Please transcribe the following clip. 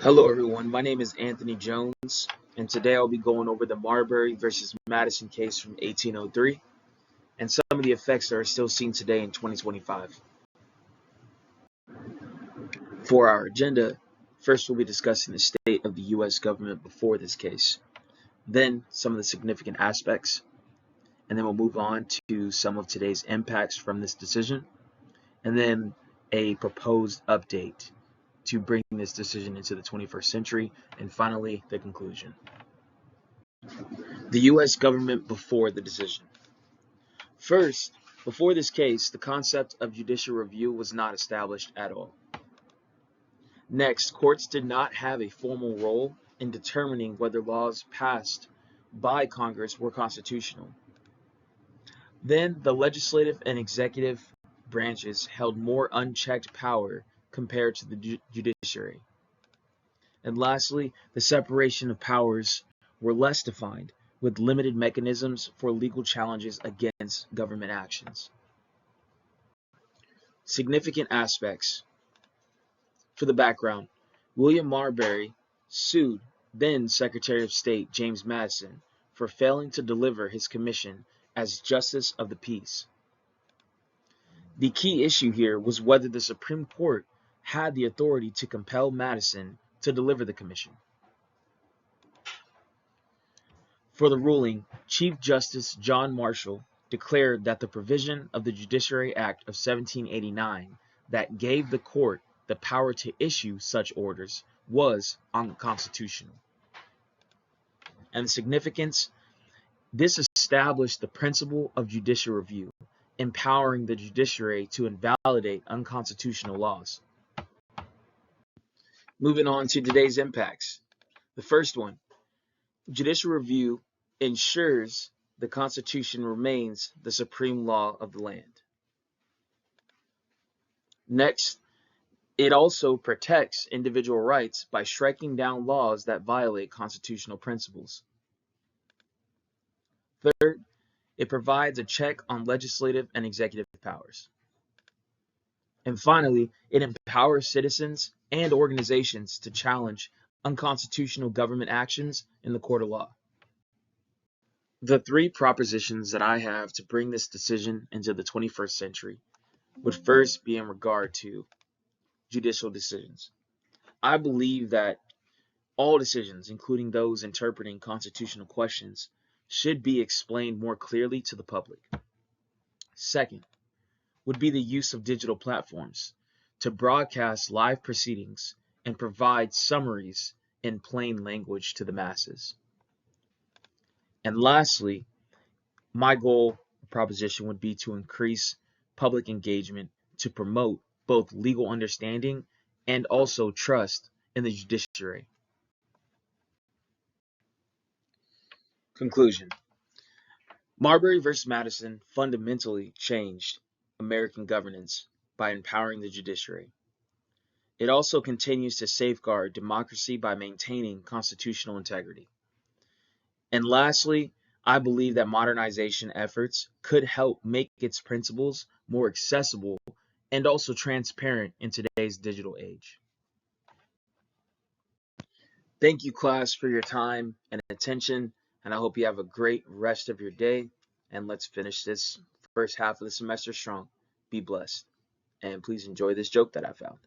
Hello everyone, my name is Anthony Jones, and today I'll be going over the Marbury versus Madison case from 1803 and some of the effects that are still seen today in 2025. For our agenda, first we'll be discussing the state of the U.S. government before this case, then some of the significant aspects, and then we'll move on to some of today's impacts from this decision, and then a proposed update to bring this decision into the 21st century, and finally, the conclusion. The U.S. government before the decision. First, before this case, the concept of judicial review was not established at all. Next, courts did not have a formal role in determining whether laws passed by Congress were constitutional. Then, the legislative and executive branches held more unchecked power compared to the judiciary. And lastly, the separation of powers were less defined, with limited mechanisms for legal challenges against government actions. Significant aspects. For the background, William Marbury sued then Secretary of State James Madison for failing to deliver his commission as Justice of the Peace. The key issue here was whether the Supreme Court had the authority to compel Madison to deliver the commission. For the ruling, Chief Justice John Marshall declared that the provision of the Judiciary Act of 1789 that gave the court the power to issue such orders was unconstitutional. And the significance, this established the principle of judicial review, empowering the judiciary to invalidate unconstitutional laws. Moving on to today's impacts. The first one, judicial review ensures the Constitution remains the supreme law of the land. Next, it also protects individual rights by striking down laws that violate constitutional principles. Third, it provides a check on legislative and executive powers. And finally, it empowers citizens and organizations to challenge unconstitutional government actions in the court of law. The three propositions that I have to bring this decision into the 21st century would first be in regard to judicial decisions. I believe that all decisions, including those interpreting constitutional questions, should be explained more clearly to the public. Second, would be the use of digital platforms to broadcast live proceedings and provide summaries in plain language to the masses. And lastly, my goal proposition would be to increase public engagement to promote both legal understanding and also trust in the judiciary. Conclusion. Marbury versus Madison fundamentally changed American governance by empowering the judiciary. It also continues to safeguard democracy by maintaining constitutional integrity. And lastly, I believe that modernization efforts could help make its principles more accessible and also transparent in today's digital age. Thank you, class, for your time and attention, and I hope you have a great rest of your day. And let's finish this first half of the semester strong. Be blessed, and please enjoy this joke that I found.